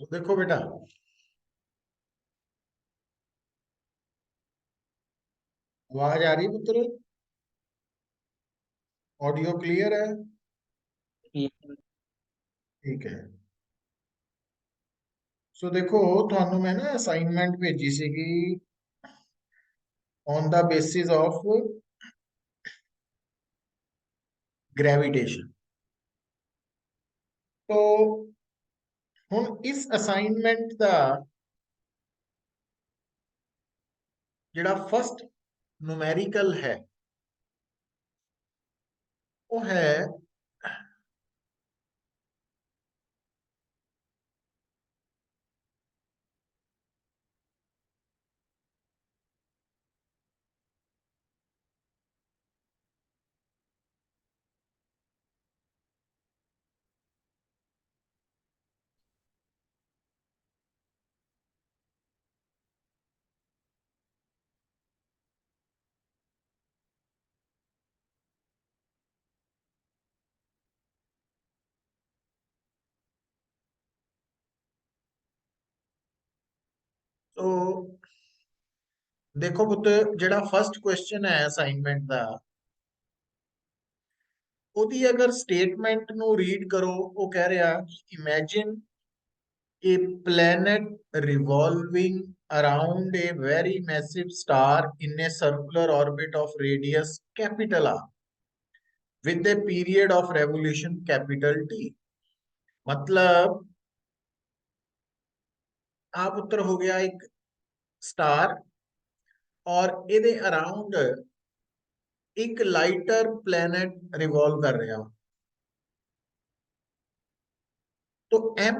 तो देखो बेटा, आवाज आ रही पुत्र? ऑडियो क्लियर है? ठीक है। सो देखो, थानू मैं ना असाइनमेंट भेजी सीगी on the basis of gravitation. तो हुन इस असाइनमेंट का जिहड़ा फर्स्ट न्यूमेरिकल है वो है तो देखो पुत्र, जिहड़ा फर्स्ट क्वेश्चन है असाइनमेंट का, ਉਹਦੀ अगर स्टेटमेंट ਨੂੰ रीड करो, वो कह रहा imagine a planet revolving around a very massive star in a circular orbit of radius capital R with a period of revolution capital T। मतलब आप उत्तर हो गया एक स्टार और ਇਹਦੇ अराउंड एक लाइटर प्लैनेट रिवॉल्व कर रहा। तो m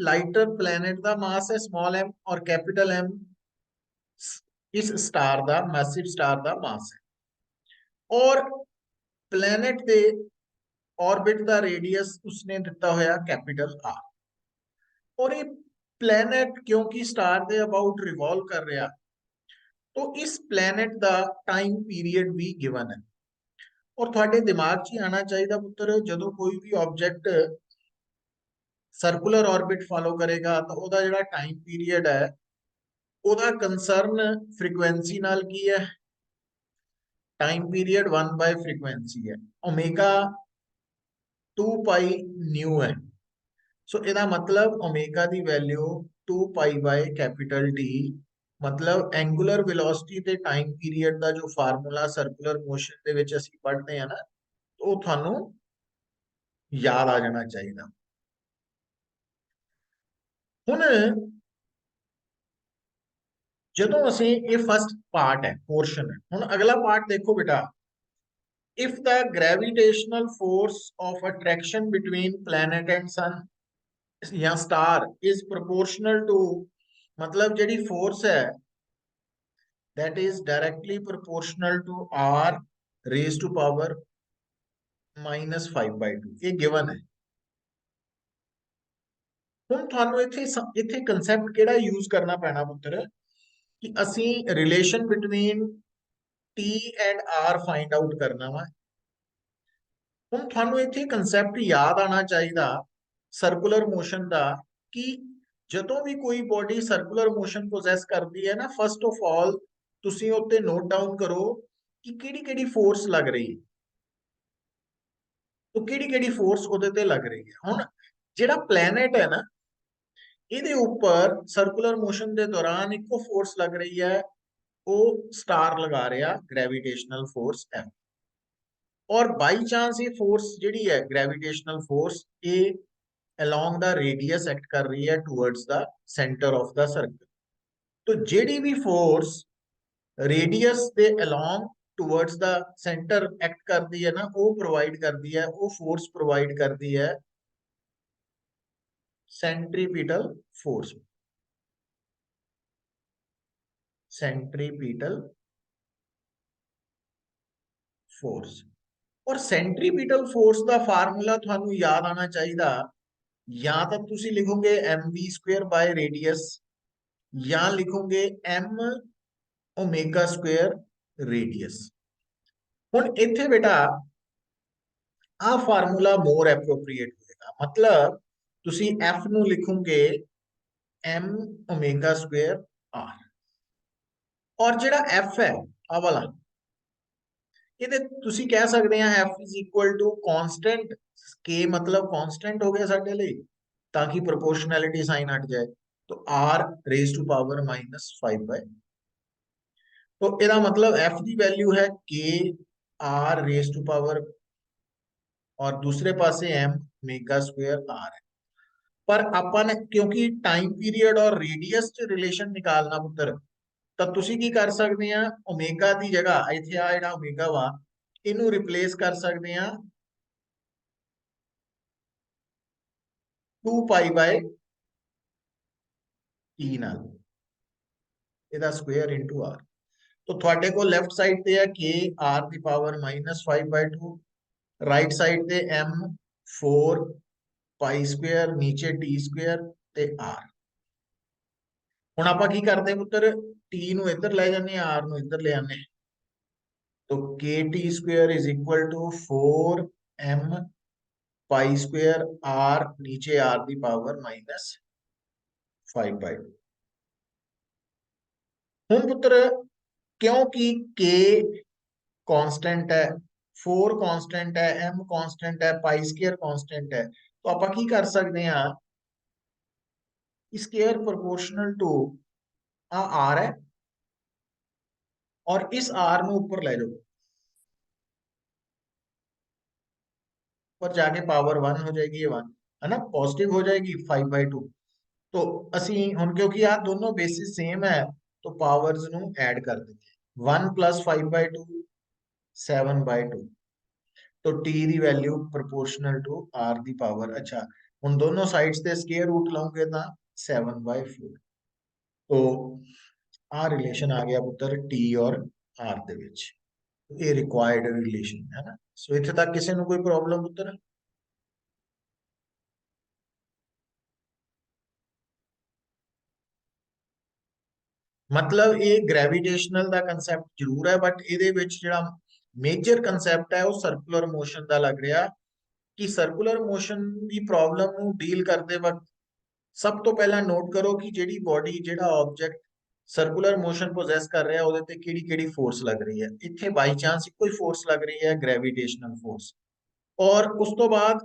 लाइटर प्लैनेट का मास है स्मॉल m और कैपिटल M इस स्टार का मैसिव स्टार का मास है। और प्लैनेट के ऑर्बिट का रेडियस उसने दिता होया कैपिटल आर। और ये प्लैनेट क्योंकि स्टार के अबाउट रिवॉल्व कर रहा, तो इस प्लैनेट का टाइम पीरियड भी गिवन है। और थोड़े दिमाग च आना चाहिए पुत्र, जो कोई भी ऑब्जेक्ट सर्कुलर ऑर्बिट फॉलो करेगा तो ਉਹਦਾ ਜਿਹੜਾ टाइम पीरियड है ਉਹਦਾ कंसर्न फ्रीक्वेंसी नाल की है। टाइम पीरियड 1/फ्रीक्वेंसी है, ओमेगा 2 पाई न्यू है। सो ਇਹਦਾ मतलब ओमेगा की वैल्यू 2 पाई/कैपिटल टी। मतलब एंगुलर वेलोसिटी ते टाइम पीरियड का जो फार्मूला सर्कुलर मोशन ਦੇ ਵਿੱਚ ਅਸੀਂ पढ़ते हैं ना, तो ਉਹ ਤੁਹਾਨੂੰ याद आ जाना चाहिए। ਹੁਣ ਜਦੋਂ ਅਸੀਂ ਇਹ फर्स्ट पार्ट है पोर्शन है, ਹੁਣ अगला पार्ट देखो बेटा। if the gravitational force of attraction between planet and sun या स्टार इज प्रोपोर्शनल टू, मतलब जेडी फोर्स है that is directly proportional to r raise to power -5/2, ये गिवन है। ਹੁਣ ਤੁਹਾਨੂੰ ਇੱਥੇ ਕਨਸੈਪਟ ਕਿਹੜਾ ਯੂਜ਼ ਕਰਨਾ ਪੈਣਾ ਪੁੱਤਰ, ਕਿ ਅਸੀਂ relation between T and R find out करना वा। ਹੁਣ ਤੁਹਾਨੂੰ ਇੱਥੇ ਕਨਸੈਪਟ ਯਾਦ ਆਣਾ ਚਾਹੀਦਾ ਸਰਕੂਲਰ ਮੋਸ਼ਨ ਦਾ, ਕਿ ਜਦੋਂ ਵੀ ਕੋਈ ਬੋਡੀ ਸਰਕੂਲਰ ਮੋਸ਼ਨ ਪੋਸੈਸ ਕਰਦੀ ਹੈ ਨਾ, ਫਸਟ ਆਫ ਆਲ ਤੁਸੀਂ ਉੱਤੇ ਨੋਟ ਡਾਊਨ ਕਰੋ ਕਿ ਕਿਹੜੀ ਕਿਹੜੀ ਫੋਰਸ ਲੱਗ ਰਹੀ ਹੈ। तो ਕਿਹੜੀ ਕਿਹੜੀ ਫੋਰਸ ਉਹਦੇ ਤੇ ਲੱਗ ਰਹੀ ਹੈ। ਹੁਣ ਜਿਹੜਾ ਪਲੈਨਟ ਹੈ ਨਾ, ਇਹਦੇ ਉੱਪਰ ਸਰਕੂਲਰ ਮੋਸ਼ਨ ਦੇ ਦੌਰਾਨ ਇੱਕੋ ਫੋਰਸ ਲੱਗ ਰਹੀ ਹੈ, ਉਹ ਸਟਾਰ ਲਗਾ ਰਿਹਾ ਗ੍ਰੈਵਿਟੇਸ਼ਨਲ ਫੋਰਸ F। और बाई चांस ये फोर्स जी है ग्रेविटेशनल फोर्स ये along द रेडियस एक्ट कर रही है towards the centre of the circle. तो जेडी भी force radius they along towards the centre act करती है ना, वो प्रोवाइड करती है, वो फोर्स प्रोवाइड करती है सेंट्रीपिटल फोर्स। Centripetal force. और सेंट्रीपिटल फोर्स का फार्मूला थानू याद आना चाहिए, या तो तुसी लिखोगे mv² रेडियस, या लिखोगे m ओमेगा² रेडियस। हुन इत्थे बेटा आ फार्मूला मोर एप्रोप्रिएट होएगा। मतलब तुसी f नू लिखोगे m ओमेगा स्क्वायर r। और ਜਿਹੜਾ f है ਆ ਵਾਲਾ ਇਹਦੇ ਤੁਸੀਂ ਕਹਿ ਸਕਦੇ ਆ f is equal to constant k मतलब कांस्टेंट हो गया ਸਾਡੇ ਲਈ ताकि प्रोपोर्शनैलिटी साइन हट जाए तो r रेज टू पावर -5/। तो ਇਹਦਾ मतलब f की वैल्यू है k r raise to power और दूसरे पासे m ओमेगा स्क्वायर r है। पर अपन क्योंकि टाइम पीरियड और रेडियस च रिलेशन निकालना पुत्र ਤਾਂ ਤੁਸੀਂ ਕੀ ਕਰ ਸਕਦੇ ਆ ਓਮੇਗਾ ਦੀ ਜਗ੍ਹਾ ਇੱਥੇ ਆ ਜਿਹੜਾ ਓਮੇਗਾ ਵਾ ਇਹਨੂੰ ਰਿਪਲੇਸ ਕਰ ਸਕਦੇ ਆ 2 ਪਾਈ ਬਾਈ t ਨਾਲ ਇਹਦਾ ਸਕੁਅਰ ਇਨਟੂ r। तो ਤੁਹਾਡੇ ਕੋਲ ਲੈਫਟ ਸਾਈਡ ਤੇ ਹੈ k r ਦੀ ਪਾਵਰ -5/2 ਰਾਈਟ ਸਾਈਡ ਤੇ m 4 ਪਾਈ ਸਕੁਅਰ नीचे t ਸਕੁਅਰ ਤੇ r। ਹੁਣ ਆਪਾਂ ਕੀ ਕਰਦੇ ਪੁੱਤਰ t ਨੂੰ ਇੱਧਰ ਲੈ ਜਾਂਦੇ ਆ r ਨੂੰ ਇੱਧਰ ਲੈ ਆਨੇ तो kt square is equal to 4m pi square r नीचे r की पावर -5/2। हूं पुत्र क्योंकि k कांस्टेंट है 4 कांस्टेंट है m कांस्टेंट है पाई स्क्वायर कांस्टेंट है तो आप की कर सकते हैं स्क्वायर प्रोपोर्शनल टू r है और इस r ਨੂੰ ऊपर ले जाओ पर जाके पावर 1 हो जाएगी ये 1 है ना पॉजिटिव हो जाएगी 5/2। तो ਅਸੀਂ ਹੁਣ ਕਿਉਂਕਿ ਆ ਦੋਨੋਂ ਬੇਸਿਸ ਸੇਮ ਹੈ तो ਪਾਵਰਸ ਨੂੰ ਐਡ ਕਰ ਦਿੰਦੇ 1 + 5/2 7/2 तो t the value proportional to r the power. अच्छा ਹੁਣ ਦੋਨੋਂ ਸਾਈਡਸ ਤੇ ਸਕੁਅਰ ਰੂਟ ਲਾਉਂਗੇ ਤਾਂ 7/4। तो ਆ ਰਿਲੇਸ਼ਨ ਆ ਗਿਆ ਪੁੱਤਰ t और r ਦੇ ਵਿੱਚ ਇਹ ਰਿਕੁਆਇਰਡ ਰਿਲੇਸ਼ਨ ਹੈ ਨਾ। ਸੋ ਇੱਥੇ ਤੱਕ ਕਿਸੇ ਨੂੰ ਕੋਈ ਪ੍ਰੋਬਲਮ ਪੁੱਤਰ मतलब ये ग्रेविटेशनल ਦਾ ਕਨਸੈਪਟ ਜ਼ਰੂਰ ਹੈ ਬਟ ਇਹਦੇ ਵਿੱਚ ਜਿਹੜਾ ਮੇਜਰ ਕਨਸੈਪਟ ਹੈ ਉਹ ਸਰਕੂਲਰ ਮੋਸ਼ਨ ਦਾ ਲੱਗ ਰਿਹਾ ਕਿ ਸਰਕੂਲਰ ਮੋਸ਼ਨ ਦੀ ਪ੍ਰੋਬਲਮ ਨੂੰ ਡੀਲ ਕਰਦੇ ਵਕਤ ਸਭ ਤੋਂ ਪਹਿਲਾਂ ਨੋਟ ਕਰੋ ਕਿ ਜਿਹੜੀ ਬਾਡੀ ਜਿਹੜਾ ਆਬਜੈਕਟ ਸਰਕੂਲਰ ਮੋਸ਼ਨ ਪੋਜੈਸ ਕਰ ਰਿਹਾ ਉਹਦੇ ਤੇ ਕਿਹੜੀ ਕਿਹੜੀ ਫੋਰਸ ਲੱਗ ਰਹੀ ਹੈ। ਇੱਥੇ ਬਾਈ ਚਾਂਸ ਇੱਕੋ ਹੀ ਫੋਰਸ ਲੱਗ ਰਹੀ ਹੈ ਗ੍ਰੈਵਿਟੇਸ਼ਨਲ ਫੋਰਸ ਔਰ ਉਸ ਤੋਂ ਬਾਅਦ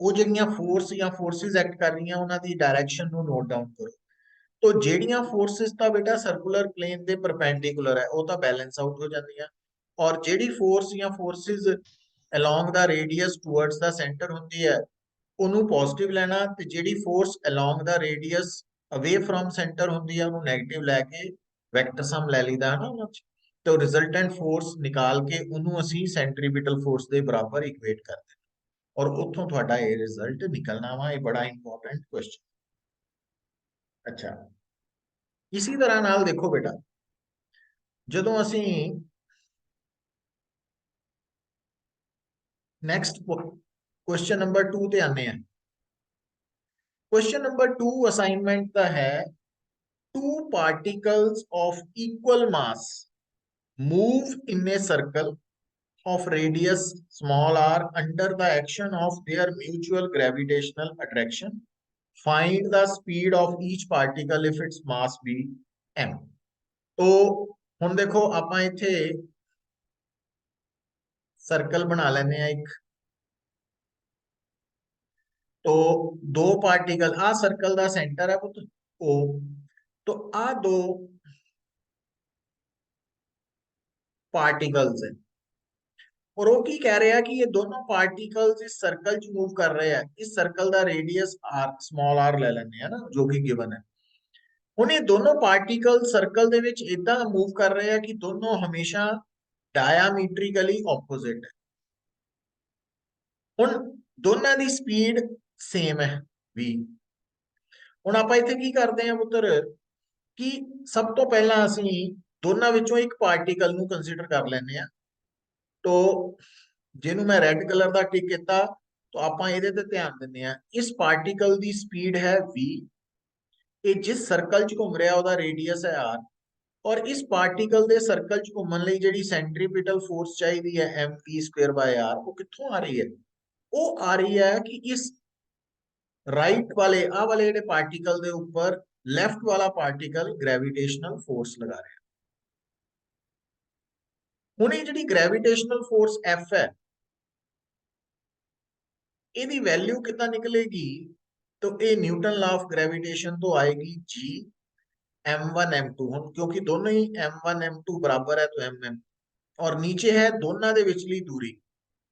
ਉਹ ਜਿਹੜੀਆਂ ਫੋਰਸ ਜਾਂ ਫੋਰਸਿਸ ਐਕਟ ਕਰ ਰਹੀਆਂ ਉਹਨਾਂ ਦੀ ਡਾਇਰੈਕਸ਼ਨ ਨੂੰ ਨੋਟ ਡਾਊਨ ਕਰੋ। तो ਜਿਹੜੀਆਂ फोर्सेस ਤਾਂ ਬੇਟਾ ਸਰਕੂਲਰ ਪਲੇਨ ਦੇ ਪਰਪੈਂਡੀਕੂਲਰ ਹੈ ਉਹ ਤਾਂ ਬੈਲੈਂਸ ਆਊਟ ਹੋ ਜਾਂਦੀਆਂ ਔਰ ਜਿਹੜੀ ਫੋਰਸ ਜਾਂ ਫੋਰਸਿਸ ਅਲੋਂਗ ਦਾ ਰੇਡੀਅਸ ਟੁਵਰਡਸ ਦਾ ਸੈਂਟਰ ਹੁੰਦੀ ਹੈ ਉਹਨੂੰ ਪੋਜ਼ਿਟਿਵ ਲੈਣਾ ਤੇ ਜਿਹੜੀ ਫੋਰਸ ਅਲੋਂਗ ਦਾ ਰੇਡੀਅਸ ਅਵੇ ਫਰਮ ਸੈਂਟਰ ਹੁੰਦੀ ਹੈ ਉਹਨੂੰ 네ਗੇਟਿਵ ਲੈ ਕੇ ਵੈਕਟਰ ਸਮ ਲੈ ਲਈਦਾ ਹੈ ਨਾ ਉਹਨਾਂ ਚ ਤੇ ਰਿਜ਼ਲਟੈਂਟ ਫੋਰਸ ਨਿਕਾਲ ਕੇ ਉਹਨੂੰ ਅਸੀਂ ਸੈਂਟਰੀਪੀਟਲ ਫੋਰਸ ਦੇ ਬਰਾਬਰ ਇਕੁਏਟ ਕਰਦੇ ਔਰ ਉੱਥੋਂ ਤੁਹਾਡਾ ਇਹ ਰਿਜ਼ਲਟ ਨਿਕਲਣਾ ਵਾ ਇਹ ਬੜਾ ਇੰਪੋਰਟੈਂਟ ਕੁਐਸਚਨ। अच्छा इसी तरह नाल देखो बेटा ਜਦੋਂ ਅਸੀਂ नेक्स्ट क्वेश्चन नंबर 2 ਤੇ ਆਨੇ ਆ क्वेश्चन नंबर 2 असाइनमेंट ਦਾ है two particles of equal mass move in a circle of radius small r under the action of their mutual gravitational attraction. Find the speed of each particle if its mass be m। तो ਹੁਣ देखो ਆਪਾਂ ਇੱਥੇ circle बना लेने एक तो दो पार्टिकल आ सर्कल का सेंटर है पुत्र ओ तो आ दो पार्टिकल्स है और वो की कह रहे हैं कि ये दोनों पार्टिकल्स इस सर्कल च मूव कर रहे हैं इस सर्कल का रेडियस आर स्मॉल आर ले लेने हैं ना जो कि गिवन है। ਹੁਣ ਇਹ ਦੋਨੋਂ ਪਾਰਟੀਕਲ ਸਰਕਲ ਦੇ ਵਿੱਚ ਇਦਾਂ ਮੂਵ ਕਰ ਰਹੇ ਆ ਕਿ ਦੋਨੋਂ ਹਮੇਸ਼ਾ ਡਾਇਆਮੀਟ੍ਰਿਕਲੀ ਆਪੋਜ਼ਿਟ ਹੈ। ਹੁਣ ਦੋਨਾਂ ਦੀ ਸਪੀਡ ਸੇਮ ਹੈ v। ਹੁਣ ਆਪਾਂ ਇੱਥੇ ਕੀ ਕਰਦੇ ਆ ਪੁੱਤਰ ਕਿ ਸਭ ਤੋਂ ਪਹਿਲਾਂ ਅਸੀਂ ਦੋਨਾਂ ਵਿੱਚੋਂ ਇੱਕ ਪਾਰਟੀਕਲ ਨੂੰ ਕੰਸੀਡਰ ਕਰ ਲੈਂਦੇ ਆ तो ਜਿਹਨੂੰ ਮੈਂ ਰੈੱਡ ਕਲਰ ਦਾ ਟਿਕ ਕੀਤਾ तो ਆਪਾਂ ਇਹਦੇ ਤੇ ਧਿਆਨ ਦਿੰਦੇ ਆ ਇਸ ਪਾਰਟੀਕਲ ਦੀ ਸਪੀਡ ਹੈ v ਇਹ ਜਿਸ ਸਰਕਲ ਚ ਘੁੰਮ ਰਿਹਾ ਉਹਦਾ ਰੇਡੀਅਸ ਹੈ r और इस पार्टिकल ਦੇ ਸਰਕਲ ਚ ਘੁੰਮਣ ਲਈ ਜਿਹੜੀ ਸੈਂਟਰੀਪੀਟਲ ਫੋਰਸ ਚਾਹੀਦੀ ਹੈ mv² r ਉਹ ਕਿੱਥੋਂ ਆ ਰਹੀ ਹੈ ਉਹ ਆ ਰਹੀ ਹੈ ਕਿ ਇਸ राइट वाले आ वाले जेडे पार्टिकल दे ऊपर लेफ्ट वाला पार्टिकल ग्रेविटेशनल फोर्स लगा रहा है। हुण ये जिहड़ी ग्रेविटेशनल फोर्स एफ है ਇਹਦੀ वैल्यू कितना निकलेगी, तो ये न्यूटन लॉ ऑफ ग्रेविटेशन तो आएगी जी m1 m2, क्योंकि दोनों ही m1 m2 बराबर है तो mm, और नीचे है दोनों दे विचली दूरी,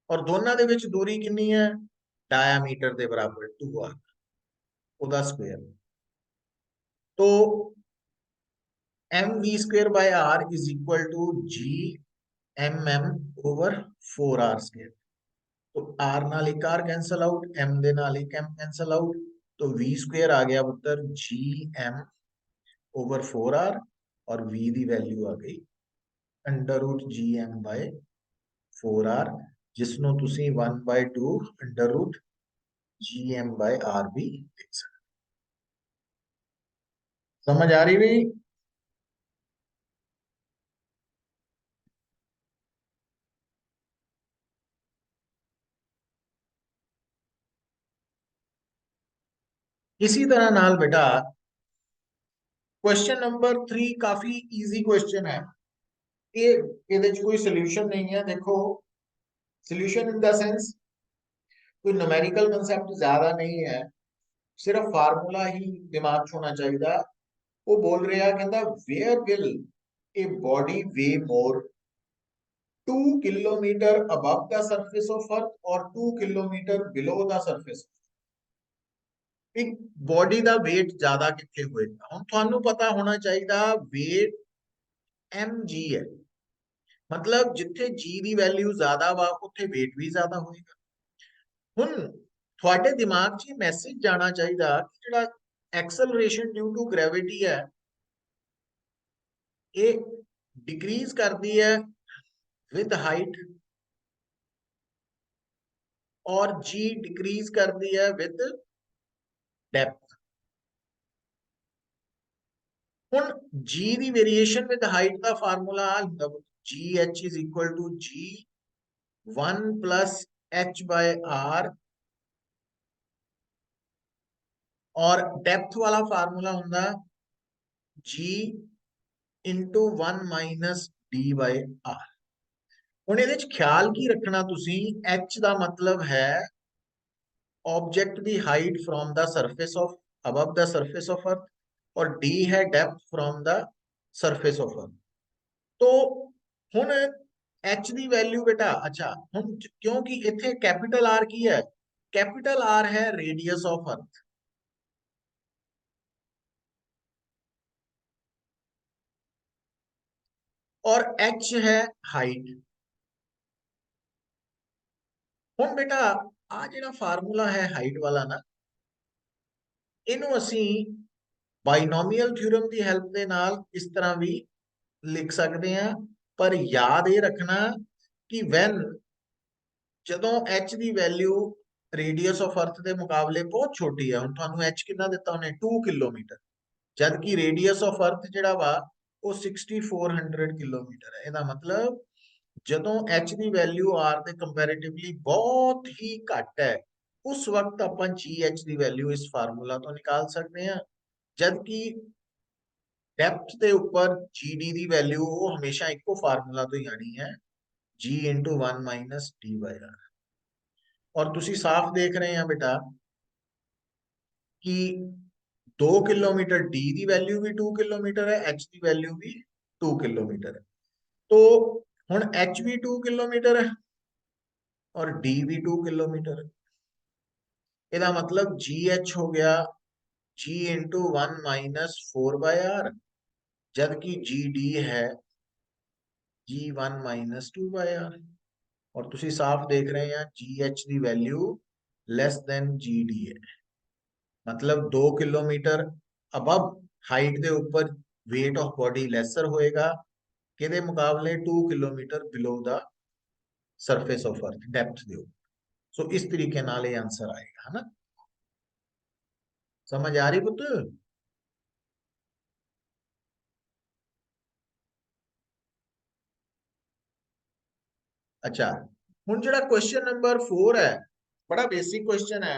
और दोनों दे विच दूरी कितनी है, डायामीटर दे बराबर 2r, ओदा स्क्वायर। तो M V square by R is equal to G M M over 4r square. तो आर नाल एक आर कैंसल आउट, एम दे नाल एक एम कैंसल आउट, तो वी स्क्वायर आ गया पुत्र जी एम ओवर 4r, और v ਦੀ वैल्यू आ गई under root G M by 4r, जिसनों तुसी 1/2 under root G M by R भी लिख सकते। समझ आ रही भाई? इसी तरह नाल बेटा क्वेश्चन नंबर 3 काफी इजी क्वेश्चन है। ये ਇਹਦੇ ਚ कोई सोल्यूशन नहीं है। देखो सोल्यूशन इन द सेंस कोई न्यूमेरिकल कांसेप्ट ज्यादा नहीं है, सिर्फ फार्मूला ही दिमाग च होना चाहिए। वो बोल रहा कहता where will a body weigh more 2 kilometre above the surface of earth और 2 किलोमीटर बिलो द सरफेस। एक बॉडी का वेट ज्यादा कितने होएगा, हम थानू पता होना चाहिए वेट एम जी है, मतलब जिथे जी की वैल्यू ज्यादा वा उथे वेट भी ज्यादा होएगा। हुन थोड़े दिमाग च मैसेज जाना चाहिए कि जिहड़ा एक्सेलरेशन ड्यू टू ग्रेविटी है ये डिक्रीज करती है विद हाइट, और जी डिक्रीज करती है विद डेप्थ। हुन जी दी वेरिएशन विद हाइट का formula g h is equal to g 1 plus h by R, और डेप्थ वाला फार्मूला होंगे g into 1 minus d by R. हुन इहदे च ख्याल की रखना तुसी, एच का मतलब है object the height from the surface of above the surface of earth, और डी है depth from the surface of अर्थ। तो हुन एच दी वैल्यू बेटा, अच्छा हुन क्योंकि इथे कैपिटल आर की है, कैपिटल आर है रेडियस ऑफ अर्थ, और एच है हाइट। हुन बेटा आ जिहड़ा फार्मूला है हाइट वाला ना, इनू असी बाइनोमियल थ्योरम की हेल्प दे नाल इस तरह भी लिख सकते हैं। पर याद ये रखना कि वैन जदों एच की वैल्यू रेडियस ऑफ अर्थ के मुकाबले बहुत छोटी है, हुण तुहानू एच कितना दिता उन्हें 2 किलोमीटर, जबकि रेडियस ऑफ अर्थ जिहड़ा वा वो 6400 किलोमीटर है। ਇਹਦਾ मतलब जदों एच की वैल्यू आर के कंपैरेटिवली बहुत ही घट है, उस वक्त अपन जी एच की वैल्यू इस फार्मूला तो निकाल सकते हैं। जबकि डेप्थ के ऊपर जी डी की वैल्यू वो हमेशा इको फार्मूला तो ही आनी है, g into 1 minus d by R. और तुसी साफ देख रहे हैं बेटा कि 2 किलोमीटर डी की वैल्यू भी 2 किलोमीटर है, एच की वैल्यू भी 2 किलोमीटर है। तो हुण एच भी 2 किलोमीटर है और डी भी 2 किलोमीटर है। ਇਹਦਾ मतलब जी एच हो गया जी इंटू 1 माइनस 4/r, जबकि जी डी है जी 1 माइनस 2/r। और तुसी साफ देख रहे हैं जी एच की value less than G D है, मतलब 2 किलोमीटर अबव हाइट के ऊपर वेट ऑफ बॉडी लेसर होएगा किहदे मुकाबले 2 kilometre below the surface of earth depth दे ऊपर। सो इस तरीके नाल ये आंसर आएगा, है ना? समझ आ रही पुत्र? अच्छा हुण जिहड़ा क्वेश्चन नंबर 4 है बड़ा बेसिक क्वेश्चन है।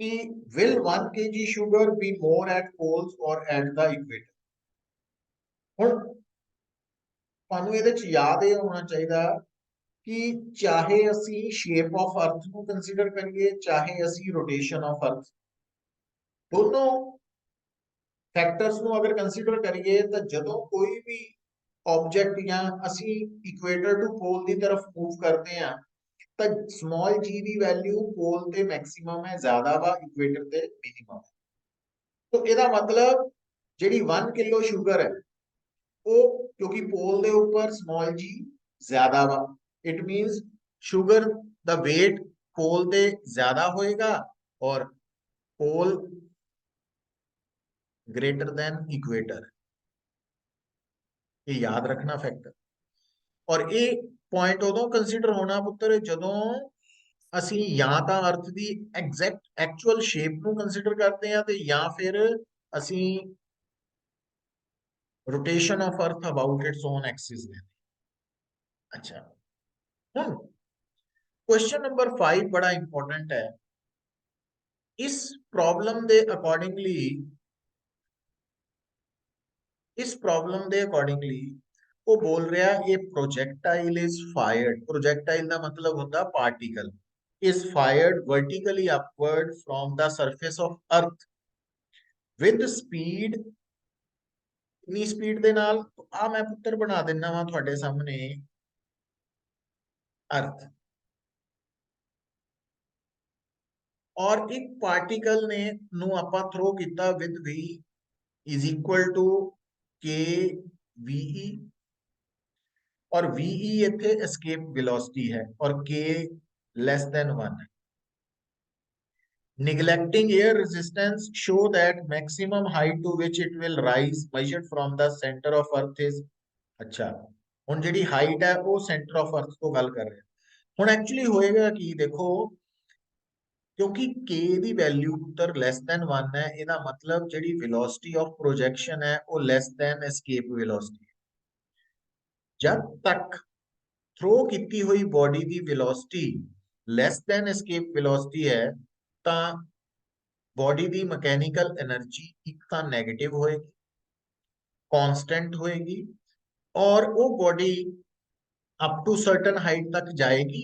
कि will 1 kg sugar be more at poles or at the equator? ਹੁਣ ਤੁਹਾਨੂੰ ਇਹਦੇ ਚ ਯਾਦ ਇਹ ਹੋਣਾ ਚਾਹੀਦਾ ਕਿ ਚਾਹੇ ਅਸੀਂ ਸ਼ੇਪ ਆਫ ਅਰਥ ਨੂੰ ਕੰਸੀਡਰ ਕਰੀਏ ਚਾਹੇ ਅਸੀਂ ਰੋਟੇਸ਼ਨ ਆਫ ਅਰਥ ਦੋਨੋਂ ਫੈਕਟਰਸ ਨੂੰ ਅਗਰ ਕੰਸੀਡਰ ਕਰੀਏ ਤਾਂ ਜਦੋਂ ਕੋਈ ਵੀ ਆਬਜੈਕਟ ਜਾਂ ਅਸੀਂ ਇਕੁਏਟਰ ਟੂ ਪੋਲ ਦੀ ਤਰਫ ਮੂਵ ਕਰਦੇ ਆ ਤਾਂ ਸਮਾਲ ਜੀ ਦੀ ਵੈਲਿਊ ਪੋਲ ਤੇ ਮੈਕਸਿਮਮ ਹੈ ਜ਼ਿਆਦਾ ਵਾ ਇਕੁਏਟਰ ਤੇ ਮਿਨੀਮਮ तो ਇਹਦਾ मतलब ਜਿਹੜੀ 1 किलो ਸ਼ੂਗਰ ਹੈ ਉਹ ਕਿਉਂਕਿ ਪੋਲ ਦੇ ਉੱਪਰ ਸਮਾਲ ਜੀ ਜ਼ਿਆਦਾ ਵਾ it means sugar the weight ਪੋਲ ਤੇ ਜ਼ਿਆਦਾ ਹੋਏਗਾ और पोल ग्रेटर देन इक्वेटर ये याद रखना फैक्टर और ये पॉइंट उदों कंसीडर होना पुत्र जदों ਅਸੀਂ ਜਾਂ ਤਾਂ ਅਰਥ ਦੀ ਐਗਜ਼ੈਕਟ ਐਕਚੁਅਲ ਸ਼ੇਪ ਨੂੰ ਕੰਸੀਡਰ ਕਰਦੇ ਹਾਂ ਤੇ ਜਾਂ ਫਿਰ ਅਸੀਂ rotation of earth about its own axis लेते। अच्छा ਹੁਣ क्वेश्चन नंबर 5 बड़ा इंपॉर्टेंट है इस प्रॉब्लम दे अकॉर्डिंगली वो बोल रहा ये प्रोजेक्टाइल इज फायर्ड प्रोजेक्टाइल का मतलब होता particle is fired vertically upward from the surface of earth with speed इतनी स्पीड दे नाल तो आ मैं पुत्र बना देना वा ਤੁਹਾਡੇ सामने अर्थ और एक पार्टिकल ने नु आपा थ्रो किया with v is equal to K V E और वीई इथे एस्केप वेलोसिटी है और के लेस देन 1 है neglecting air resistance show that maximum height to which it will rise measured from the center of earth is अच्छा ਹੁਣ ਜਿਹੜੀ height ਹੈ ਉਹ ਸੈਂਟਰ ਆਫ ਅਰਥ ਤੋਂ ਗੱਲ ਕਰ ਰਹੇ ਹਾਂ ਹੁਣ ਐਕਚੁਅਲੀ ਹੋਏਗਾ ਕਿ ਦੇਖੋ क्योंकि k ਦੀ ਵੈਲਿਊ ਪੁੱਤਰ ਲੈਸ ਦੈਨ 1 ਹੈ ਇਹਦਾ ਮਤਲਬ ਜਿਹੜੀ ਵੈਲੋਸਿਟੀ ਆਫ ਪ੍ਰੋਜੈਕਸ਼ਨ ਹੈ ਉਹ ਲੈਸ ਦੈਨ ਐਸਕੇਪ ਵੈਲੋਸਿਟੀ ਜਦ ਤੱਕ ਥ्रो ਕੀਤੀ ਹੋਈ ਬੋਡੀ ਦੀ velocity less than escape velocity ਹੈ ਤਾਂ बॉडी ਦੀ मैकेनिकल एनर्जी एक ਤਾਂ नेगेटिव होएगी कांस्टेंट होएगी और वो body up to certain height तक जाएगी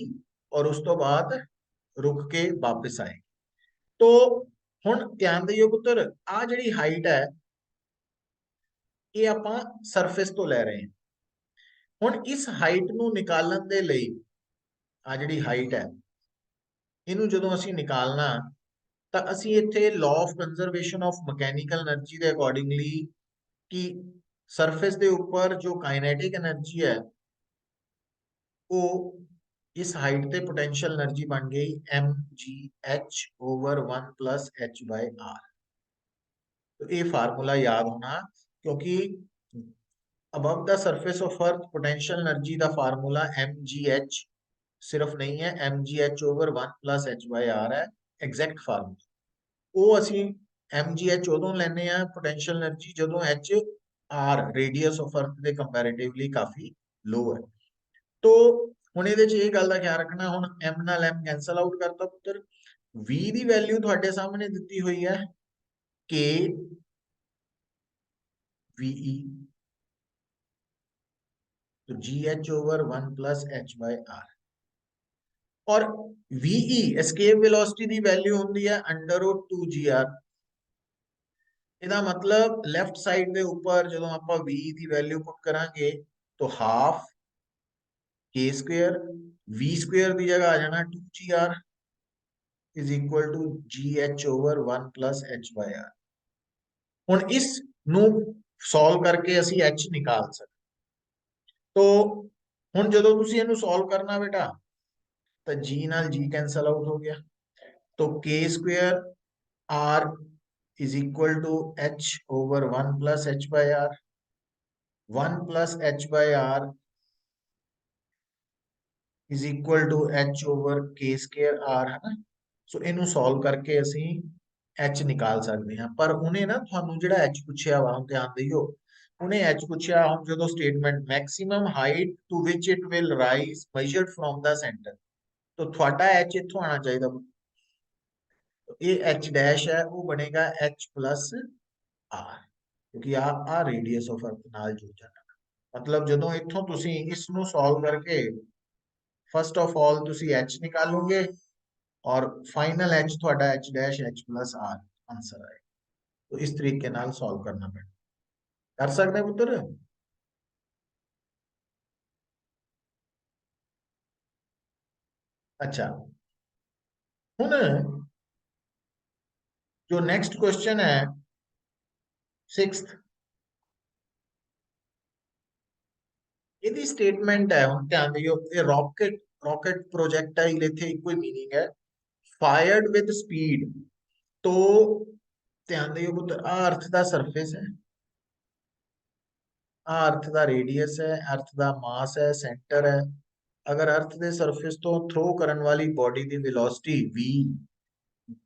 और उस तो बाद रुक के वापस आएगी तो हुण ध्यान दियो पुत्र आ जिहड़ी हाइट है ये आपां सरफेस तो ले रहे हैं हुण इस हाइट नू निकालण दे लई आ जिहड़ी हाइट है इनू जदों असीं निकालना ਤਾਂ ਅਸੀਂ ਇੱਥੇ law of conservation of mechanical energy ਦੇ ਅਕੋਰਡਿੰਗਲੀ ਕਿ ਸਰਫੇਸ ਦੇ ਉੱਪਰ ਜੋ ਕਾਈਨੈਟਿਕ એનર્ਜੀ ਹੈ ਉਹ ਇਸ ਹਾਈਟ ਤੇ ਪੋਟੈਂਸ਼ੀਅਲ એનર્ਜੀ ਬਣ ਗਈ mgh over 1 plus h by r तो ये फार्मूला याद होना क्योंकि above the surface of earth potential energy the formula mgh सिर्फ नहीं है mgh over 1 plus h by r है एग्जैक्ट फार्मूला ਉਹ ਅਸੀਂ mgh ਉਦੋਂ ਲੈਨੇ ਆ ਪੋਟੈਂਸ਼ੀਅਲ એનર્ਜੀ ਜਦੋਂ h r ਰੇਡੀਅਸ ਆਫ ਅਰਥ ਦੇ ਕੰਪੈਰੀਟਿਵਲੀ ਕਾਫੀ ਲੋ ਹੈ तो ਹੁਣ ਇਹਦੇ ਚ ਇਹ ਗੱਲ ਦਾ ਖਿਆਲ ਰੱਖਣਾ ਹੁਣ m ਨਾਲ m ਕੈਨਸਲ ਆਊਟ ਕਰਤਾ ਪੁੱਤਰ v ਦੀ ਵੈਲਿਊ ਤੁਹਾਡੇ ਸਾਹਮਣੇ ਦਿੱਤੀ ਹੋਈ ਹੈ k ve तो gh over 1 plus h by r और VE एस्केप वेलोसिटी दी वैल्यू होती है √2gr ਇਹਦਾ मतलब लेफ्ट साइड ਦੇ ਉੱਪਰ ਜਦੋਂ ਆਪਾਂ v ਦੀ ਵੈਲਿਊ ਪੁੱਟ ਕਰਾਂਗੇ तो half k square v square ਦੀ ਜਗ੍ਹਾ ਆ ਜਾਣਾ 2gr is equal to gh over 1 plus h by r ਹੁਣ ਇਸ ਨੂੰ ਸੋਲਵ ਕਰਕੇ ਅਸੀਂ h ਨਿਕਾਲ ਸਕਦੇ तो ਹੁਣ ਜਦੋਂ ਤੁਸੀਂ ਇਹਨੂੰ ਸੋਲਵ ਕਰਨਾ ਬੇਟਾ तो g नाल g कैंसल आउट हो गया तो k square r is equal to h over 1 plus h by r 1 plus h by r is equal to h over k square r है ना सो इनू सॉल्व करके ਅਸੀਂ h ਨਿਕਾਲ ਸਕਦੇ ਹਾਂ ਪਰ ਉਹਨੇ ਨਾ ਤੁਹਾਨੂੰ ਜਿਹੜਾ h ਪੁੱਛਿਆ ਵਾ ਹੁਣ ਧਿਆਨ ਦਿਓ ਉਹਨੇ h ਪੁੱਛਿਆ ਹੁਣ ਜਦੋਂ statement maximum height to which it will rise measured from the centre तो थोड़ा एच इथों आना चाहिए तो ये एच डैश है वो बनेगा एच प्लस आर, क्योंकि आ रेडियस ऑफ अर्थ नाल जुड़ जाना। मतलब ਜਦੋਂ ਇੱਥੋਂ ਤੁਸੀਂ ਇਸ ਨੂੰ ਸੋल्व करके फर्स्ट ऑफ ऑल ਤੁਸੀਂ h निकालोगे और फाइनल h ਤੁਹਾਡਾ h dash h plus r answer आएगा। तो इस तरीके नाल सॉल्व करना पैना। कर सकते हैं पुत्र? अच्छा, हुन जो नेक्स्ट क्वेश्चन है सिक्स्थ, ਇਹਦੀ स्टेटमेंट है, ਹੁਣ ਧਿਆਨ ਦਿਓ, ਇਹ रॉकेट प्रोजेक्ट है, इथे कोई मीनिंग है, फायर्ड विद स्पीड। तो ध्यान दियो पुत्र, आ अर्थ दा सरफेस है, आ अर्थ दा रेडियस है, अर्थ दा मास है, सेंटर है। अगर अर्थ दे सरफेस तो थ्रो करन वाली body the velocity v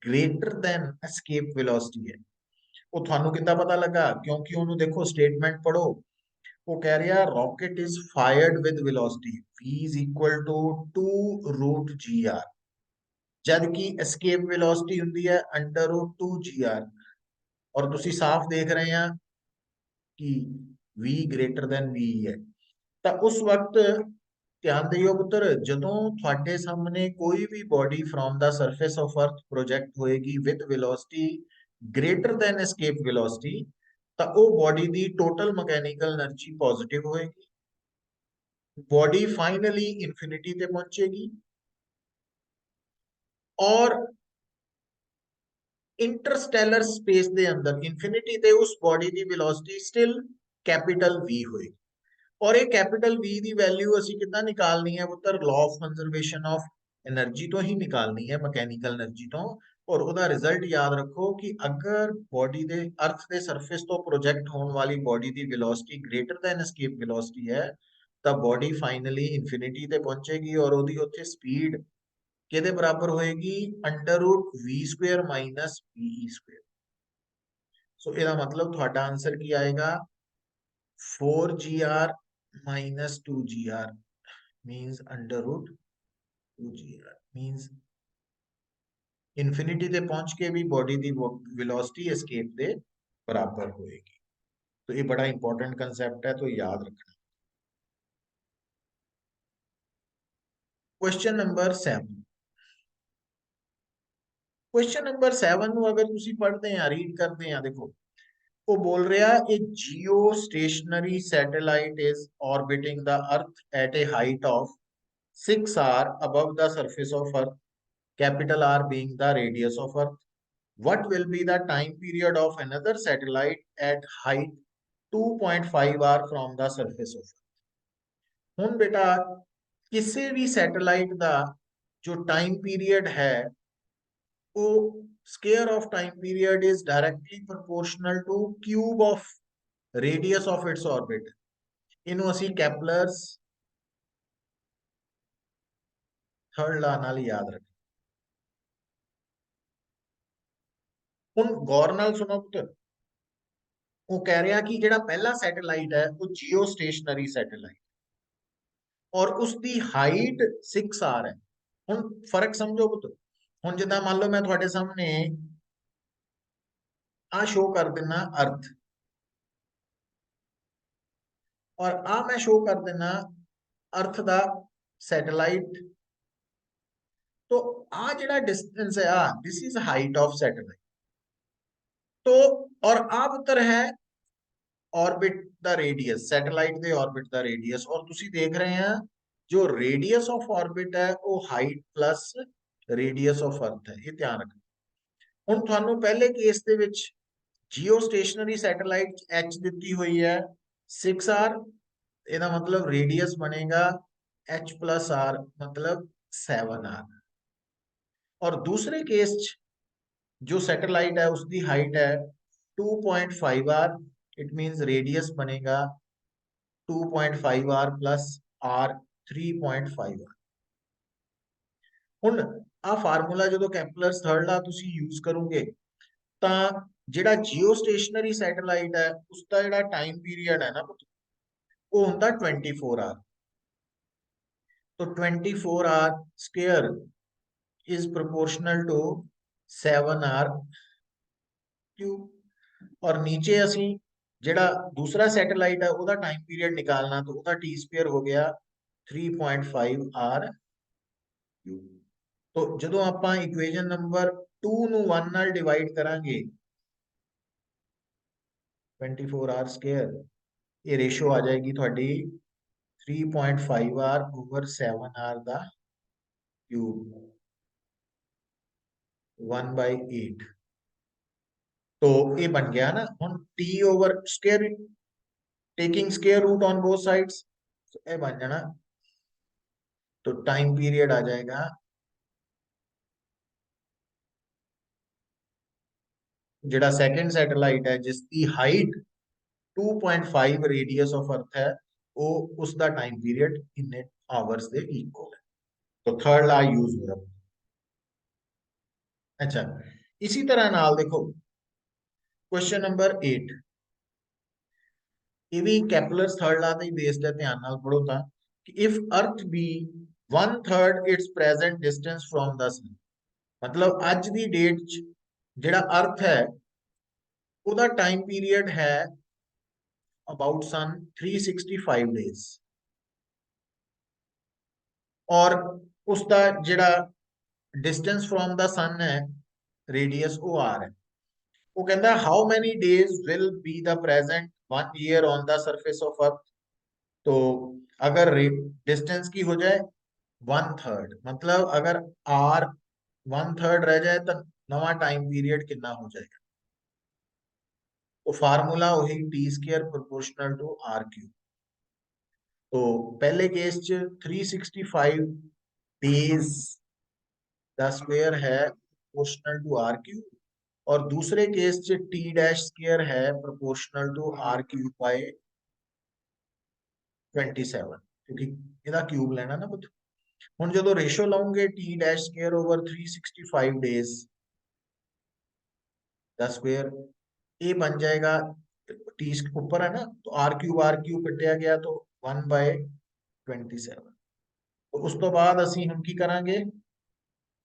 greater than escape velocity है। वो थानू कितना पता लगा? क्योंकि उन्होंने देखो स्टेटमेंट पढ़ो, वो कह रहा है rocket is fired with velocity v is equal to 2 root G R, जबकि एस्केप वेलोसिटी होती है अंडर रूट 2 जी आर। और तुसी साफ देख रहे हैं कि v ग्रेटर देन v है। तो उस वक्त ध्यान दियो पुत्र, ਜਦੋਂ ਤੁਹਾਡੇ ਸਾਹਮਣੇ ਕੋਈ ਵੀ body from the surface of earth project होएगी with velocity greater than escape velocity, ਤਾਂ ਉਹ ਬॉडी ਦੀ टोटल मैकेनिकल एनर्जी पॉजिटिव होएगी, बॉडी फाइनली इंफिनिटी ਤੇ ਪਹੁੰਚੇਗੀ और इंटरस्टेलर स्पेस ਦੇ ਅੰਦਰ इंफिनिटी ਤੇ उस बॉडी ਦੀ वेलोसिटी स्टिल कैपिटल v होएगी। और ये कैपिटल v की वैल्यू ਅਸੀਂ ਕਿੱਦਾਂ ਨਿਕਾਲਣੀ ਹੈ ਪੁੱਤਰ? Law of conservation of energy तो ही निकालनी है, मैकेनिकल एनर्जी तो। और ਉਹਦਾ रिजल्ट याद रखो कि अगर बॉडी ਦੇ अर्थ ਦੇ सरफेस तो प्रोजेक्ट होने वाली बॉडी की velocity greater than escape velocity है, ਤਾਂ बॉडी फाइनली इंफिनिटी ਤੇ ਪਹੁੰਚੇਗੀ और ਉਹਦੀ ਉੱਥੇ स्पीड ਕਿਹਦੇ ਬਰਾਬਰ ਹੋਏਗੀ? Under root v square minus ve square. So ਇਹਦਾ मतलब ਤੁਹਾਡਾ आंसर ਕੀ आएगा? 4gr minus 2gr means under root 2gr means infinity ते पहुंच के भी बॉडी दी वेलोसिटी एस्केप दे बराबर होएगी। तो ये बड़ा इंपॉर्टेंट कंसेप्ट है, तो याद रखना। क्वेश्चन नंबर 7, क्वेश्चन नंबर 7 ਨੂੰ अगर ਤੁਸੀਂ पढ़ते हैं, रीड करते हैं, देखो वो बोल रहा है a geostationary satellite is orbiting the earth at a height of 6 r above the surface of earth, capital R being the radius of earth. What will be the time period of another satellite at height 2.5 r from the surface of earth? ਹੁਣ बेटा किसी भी satellite का जो time period है वो square of time period is directly proportional two cube of radius of its orbit. इनू असी कैपलर्स थर्ड लॉ नाल याद रख। हुन गौर नाल सुनो पुत्र, वो कह रहा कि जेड़ा पहला सैटेलाइट है वो जियो स्टेशनरी सैटेलाइट और उसकी हाइट 6 आर है। हुन फर्क समझो पुत्र, हुन जिदा मान लो मैं थोड़े सामने आ शो कर देना अर्थ और आ मैं शो कर देना अर्थ दा सैटेलाइट, तो आ जेड़ा डिस्टेंस है आ this is height of satellite. तो और आ पुत्र है ऑर्बिट द रेडियस, सैटेलाइट दे ऑर्बिट द रेडियस। और तुसी देख रहे हैं जो रेडियस ऑफ ऑर्बिट है वो height plus radius of earth है, ये ध्यान रखना। ਹੁਣ ਤੁਹਾਨੂੰ ਪਹਿਲੇ ਕੇਸ ਦੇ ਵਿੱਚ जियो स्टेशनरी सैटेलाइट एच दी हुई है 6 आर, ਇਹਦਾ मतलब रेडियस बनेगा एच प्लस आर मतलब 7 आर। और दूसरे केस जो सैटेलाइट है उसकी हाइट है 2.5 आर, इट मींस रेडियस बनेगा 2.5 आर प्लस आर 3.5 आर। ਹੁਣ ਆ ਫਾਰਮੂਲਾ ਜਦੋਂ ਕੈਪਲਰਸ ਥਰਡ ਲਾ ਤੁਸੀਂ ਯੂਜ਼ ਕਰੋਗੇ ਤਾਂ ਜਿਹੜਾ ਜਿਓ ਸਟੇਸ਼ਨਰੀ ਸੈਟੇਲਾਈਟ ਹੈ ਉਸਦਾ ਜਿਹੜਾ ਟਾਈਮ ਪੀਰੀਅਡ ਹੈ ਨਾ ਉਹ ਹੁੰਦਾ 24 ਆਰ। तो 24 R square is proportional to 7r cube. और नीचे असी जेड़ा दूसरा सैटेलाइट है ਉਹਦਾ टाइम पीरियड निकालना, तो ਉਹਦਾ टी स्क्वायर हो गया 3.5r क्यूब। तो जो आप इक्वेशन नंबर 2 ਨੂੰ 1 ਨਾਲ डिवाइड करांगे 24r स्क्वायर, ये रेशो आ जाएगी थोड़ी 3.5r ओवर 7r ਦਾ क्यूब 1/8। तो ये बन गया ना हम t over square taking square root on both sides, ये बन जाना। तो टाइम पीरियड आ जाएगा जेड़ा सेकंड सैटेलाइट है जिसकी हाइट 2.5 रेडियस ऑफ अर्थ है, वो उसका time period in hours they equal है। तो थर्ड ला यूज हो रहा है। अच्छा, इसी तरह नाल देखो क्वेश्चन नंबर 8, ये भी कैपलर्स थर्ड लॉ ਤੇ बेस्ड है, ध्यान नाल पढ़ो ता कि if earth be 1/3 its present distance from the sun, मतलब आज दी डेट च जेड़ा अर्थ है ਉਹਦਾ टाइम पीरियड है अबाउट सन 365 डेज, और उसका जेड़ा डिस्टेंस फ्रॉम द सन है रेडियस वो आर है। वो कहता है how many days will be the present 1 year on the surface of अर्थ। तो अगर डिस्टेंस की हो जाए 1/3, मतलब अगर आर 1/3 रह जाए तो नवा टाइम पीरियड कितना हो जाएगा। तो फार्मूला वही T square proportional to R cube. तो पहले केस च 365 डेज द स्क्वायर है प्रोपोर्शनल टू आर क्यूब, और दूसरे केस च टी डैश स्क्वायर है proportional to R cube by 27, क्योंकि ਇਹਦਾ क्यूब लेना ना पुत। ਹੁਣ ਜਦੋਂ रेशो ਲਾਉਂਗੇ T dash square over 365 days द स्क्वायर, ए बन जाएगा टी ऊपर है ना, तो आर क्यूब कटिया गया तो 1/27। तो उस तो बाद ਅਸੀਂ हम की करांगे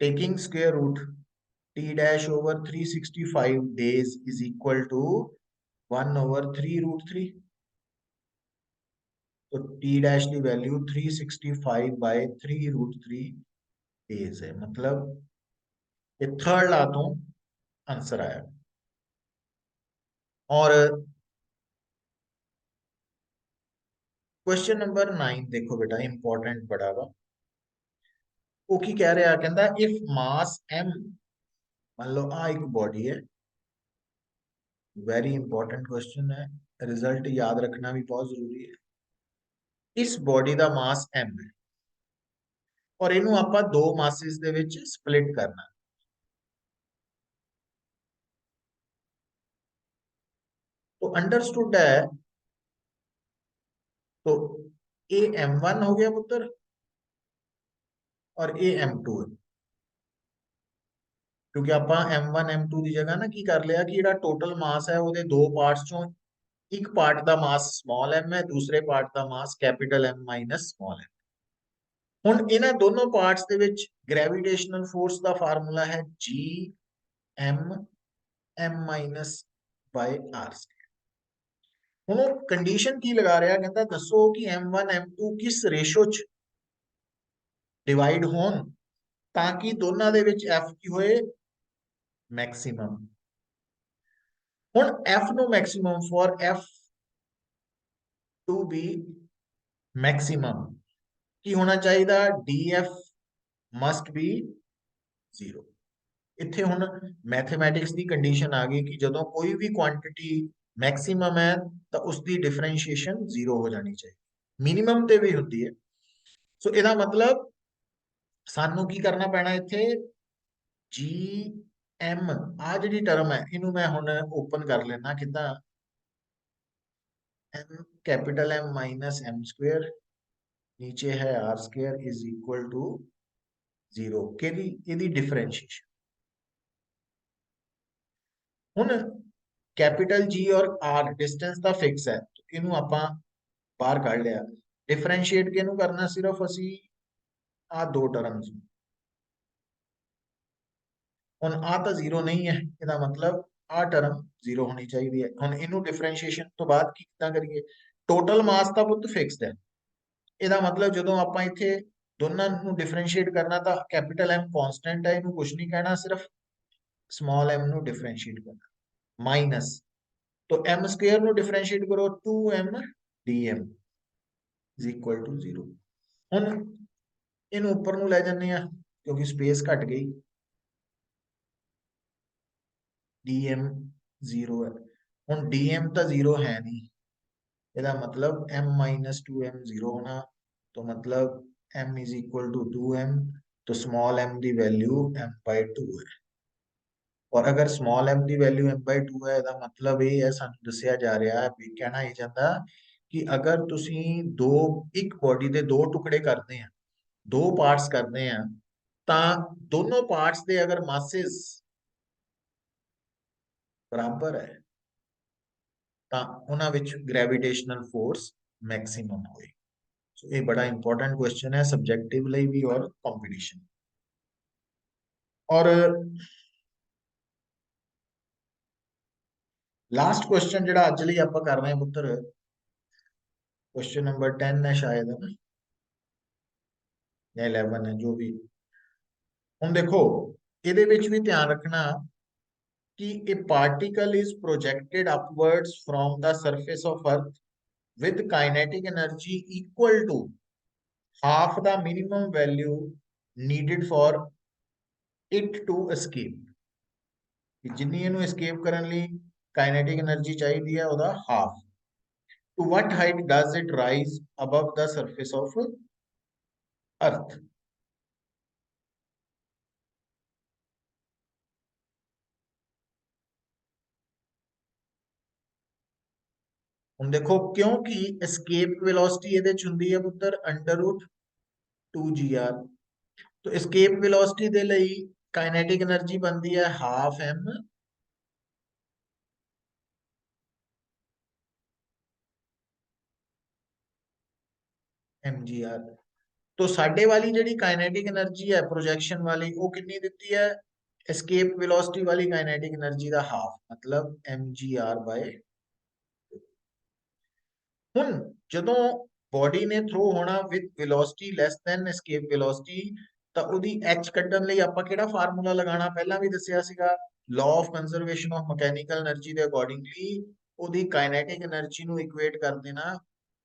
taking square root T dash over 365 days is equal to 1/3 √3। तो टी डैश की वैल्यू 365/3 √3 डेज है, मतलब ये थर्ड ला तो आंसर आया। और क्वेश्चन नंबर 9 देखो बेटा, इंपॉर्टेंट बड़ा वा। वो की कह रहा कहता इफ मास m, मान लो आ एक बॉडी है, वेरी इंपॉर्टेंट क्वेश्चन है, रिजल्ट याद रखना भी बहुत जरूरी है। इस बॉडी का मास m है और इनू ਆਪਾਂ दो मासेस ਦੇ ਵਿੱਚ स्प्लिट करना। तो अंडरस्टूड है, तो ए m1 हो गया पुत्र और ए m2 है, क्योंकि आप m1 m2 की जगह ना की कर लिया कि ਜਿਹੜਾ टोटल मास है ਉਹਦੇ दो पार्ट्स चों एक पार्ट का मास स्मॉल m है, दूसरे पार्ट का mass capital M minus small m। ਹੁਣ ਇਹਨਾਂ दोनों पार्ट्स ਦੇ ਵਿੱਚ ग्रेविटेशनल फोर्स का फार्मूला है G M M minus by R। ਹੁਣ ਉਹ कंडीशन की लगा रहा कहता दसो कि m1 m2 किस रेशो च डिवाइड होन ताकि दोनों ਦੇ ਵਿੱਚ F की होए मैक्सिमम। ਹੁਣ F नो maximum for F to be maximum की होना चाहिए DF मस्ट बी 0। इत्थे हुन मैथमेटिक्स की कंडीशन आ गई कि जदों कोई भी क्वांटिटी मैक्सिमम है तो उसकी डिफरेंशिएशन 0 हो जानी चाहिए, मिनिमम ते भी होती है। सो ਇਹਦਾ मतलब सानू की करना पैना इत्थे जी एम आ जी टर्म है इनू मैं हुन ओपन कर लेना किदा m capital M minus M square नीचे है R square is equal to 0 के डिफरेंशिएशन। हुन कैपिटल जी और आर डिस्टेंस का फिक्स है, तो इनू आपां बाहर काढ़ लिया। डिफरेंशिएट किनू करना, सिर्फ असी आ दो टर्म्स ਹੁਣ ਆ ਤਾਂ ਜ਼ੀਰੋ ਨਹੀਂ ਹੈ, ਇਹਦਾ ਮਤਲਬ ਆ ਟਰਮ ਜ਼ੀਰੋ ਹੋਣੀ ਚਾਹੀਦੀ ਹੈ। ਹੁਣ ਇਹਨੂੰ ਡਿਫਰੈਂਸ਼ੀਏਸ਼ਨ ਤੋਂ ਬਾਅਦ ਕੀ ਕਿੱਦਾਂ ਕਰੀਏ? ਟੋਟਲ ਮਾਸ ਤਾਂ ਪੁੱਤ ਫਿਕਸਡ ਹੈ, ਇਹਦਾ ਮਤਲਬ ਜਦੋਂ ਆਪਾਂ ਇੱਥੇ ਦੋਨਾਂ ਨੂੰ ਡਿਫਰੈਂਸ਼ੀਏਟ ਕਰਨਾ ਤਾਂ ਕੈਪੀਟਲ ਐਮ ਕਾਂਸਟੈਂਟ ਹੈ, ਇਹਨੂੰ ਕੁਝ ਨਹੀਂ ਕਹਿਣਾ, ਸਿਰਫ स्मॉल m ਨੂੰ ਡਿਫਰੈਂਸ਼ੀਏਟ ਕਰਨਾ ਮਾਈਨਸ, तो m स्क्वायर ਨੂੰ ਡਿਫਰੈਂਸ਼ੀਏਟ ਕਰੋ 2m dm is equal to 0। ਹੁਣ ਇਹਨੂੰ ਉੱਪਰ ਨੂੰ ਲੈ ਜਾਂਦੇ ਆ ਕਿਉਂਕਿ ਸਪੇਸ ਘਟ ਗਈ, dm 0 ਹੈ। ਹੁਣ dm ਤਾਂ 0 ਹੈ ਨਹੀਂ, ਇਹਦਾ मतलब m minus 2m 0 होना, तो मतलब m is equal to 2m, तो small m the value m by 2 है। और अगर small m the value m by 2 है ਇਹਦਾ मतलब ਇਹ ਹੈ, ਸਾਨੂੰ ਦੱਸਿਆ ਜਾ ਰਿਹਾ ਹੈ ਵੀ ਕਹਿਣਾ ਇਹ ਜਾਂਦਾ ਕਿ ਅਗਰ ਤੁਸੀਂ ਇੱਕ ਬੋਡੀ ਦੇ ਦੋ ਟੁਕੜੇ ਕਰਦੇ ਆ, ਦੋ ਪਾਰਟਸ ਕਰਦੇ ਆ, ਤਾਂ ਦੋਨੋਂ ਪਾਰਟਸ ਦੇ ਅਗਰ ਮਾਸਸ ਬਰਾਬਰ ਹੈ ਤਾਂ ਉਹਨਾਂ ਵਿੱਚ ਗ੍ਰੈਵਿਟੇਸ਼ਨਲ ਫੋਰਸ ਮੈਕਸਿਮਮ ਹੋਏ। ਸੋ ਇਹ ਬੜਾ ਇੰਪੋਰਟੈਂਟ ਕੁਐਸਚਨ ਹੈ ਸਬਜੈਕਟਿਵ ਲਈ ਵੀ ਔਰ ਕੰਪੀਟੀਸ਼ਨ। ਔਰ ਲਾਸਟ ਕੁਐਸਚਨ ਜਿਹੜਾ ਅੱਜ ਲਈ ਆਪਾਂ ਕਰ ਰਹੇ ਹਾਂ ਪੁੱਤਰ, क्वेश्चन नंबर 10 है शायद, है ना, या 11 है, जो भी। ਹੁਣ ਦੇਖੋ ਇਹਦੇ ਵਿੱਚ ਵੀ ਧਿਆਨ ਰੱਖਣਾ कि a particle is projected upwards from the surface of earth with kinetic energy equal to half the minimum value needed for it to escape। जिन्नी ਇਹਨੂੰ escape ਕਰਨ ਲਈ kinetic energy चाहिए है ਉਹਦਾ half। to what height does it rise above the surface of earth? ਹੁਣ देखो क्योंकि escape velocity ਇਹਦੇ ਚ ਹੁੰਦੀ ਹੈ ਪੁੱਤਰ √2gr, तो escape velocity ਦੇ ਲਈ kinetic energy बनती है हाफ m mgr। तो साडे वाली ਜਿਹੜੀ kinetic energy है प्रोजेक्शन वाली वो कितनी ਦਿੱਤੀ है? escape velocity वाली kinetic energy ਦਾ हाफ, मतलब mgr by। ਹੁਣ ਜਦੋਂ ਬੋਡੀ ਨੇ ਥਰੋ ਹੋਣਾ with velocity less than escape velocity, ਤਾਂ ਉਹਦੀ h ਕੱਢਣ ਲਈ ਆਪਾਂ ਕਿਹੜਾ ਫਾਰਮੂਲਾ ਲਗਾਉਣਾ? ਪਹਿਲਾਂ ਵੀ ਦੱਸਿਆ ਸੀਗਾ, law of conservation of mechanical energy ਦੇ ਅਕੋਰਡਿੰਗਲੀ ਉਹਦੀ ਕਾਈਨੈਟਿਕ એનર્ਜੀ ਨੂੰ ਇਕੁਏਟ ਕਰ ਦੇਣਾ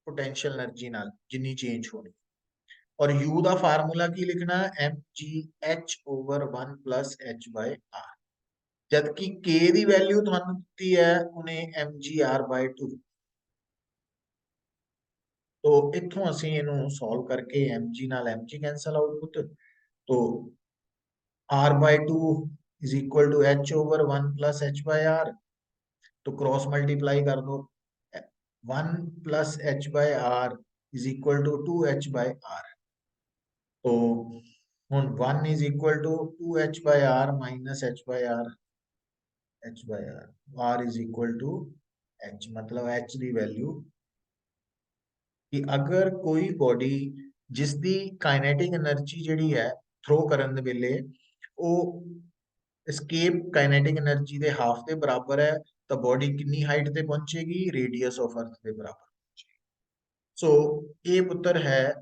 पोटेंशियल एनर्जी नाल जिन्नी चेंज होनी। और u ਦਾ ਫਾਰਮੂਲਾ ਕੀ ਲਿਖਣਾ? mgh over 1 plus h by r, जबकि k ਦੀ ਵੈਲਿਊ ਤੁਹਾਨੂੰ ਦਿੱਤੀ ਹੈ ਉਹਨੇ mgr by 2। तो इथों ਅਸੀਂ ਇਹਨੂੰ ਸੋल्व करके mg ਨਾਲ mg कैंसल आउटपुट, तो r by 2 is equal to h over 1 plus h by r, तो क्रॉस मल्टीप्लाई कर दो, 1 plus h by r is equal to 2h by r, तो ਹੁਣ 1 is equal to 2h by r minus h by r, h by r is equal to h, मतलब h ਦੀ value कि अगर कोई body जिसकी kinetic energy जिहड़ी है throw करन दे वेले वो एस्केप काइनेटिक एनर्जी दे हाफ दे बराबर है, तो बॉडी कितनी हाइट ते पहुंचेगी? रेडियस ऑफ अर्थ के बराबर। सो ये पुत्र है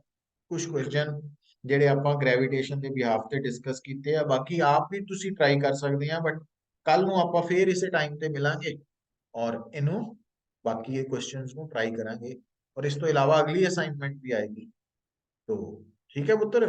कुछ क्वेश्चन ਜਿਹੜੇ ਆਪਾਂ ਗ੍ਰੈਵਿਟੇਸ਼ਨ ਦੇ ਬਿਹਾਫ ਤੇ ਡਿਸਕਸ ਕੀਤੇ ਆ। ਬਾਕੀ ਆਪ ਵੀ ਤੁਸੀਂ ਟਰਾਈ ਕਰ ਸਕਦੇ ਆ, ਬਟ ਕੱਲ ਨੂੰ ਆਪਾਂ ਫੇਰ ਇਸੇ ਟਾਈਮ ਤੇ ਮਿਲਾਂਗੇ ਔਰ ਇਹਨੂੰ ਬਾਕੀ ਇਹ क्वेश्चंस ਨੂੰ ट्राई करांगे। और इस तो इलावा अगली असाइनमेंट भी आएगी। तो ठीक है पुत्र।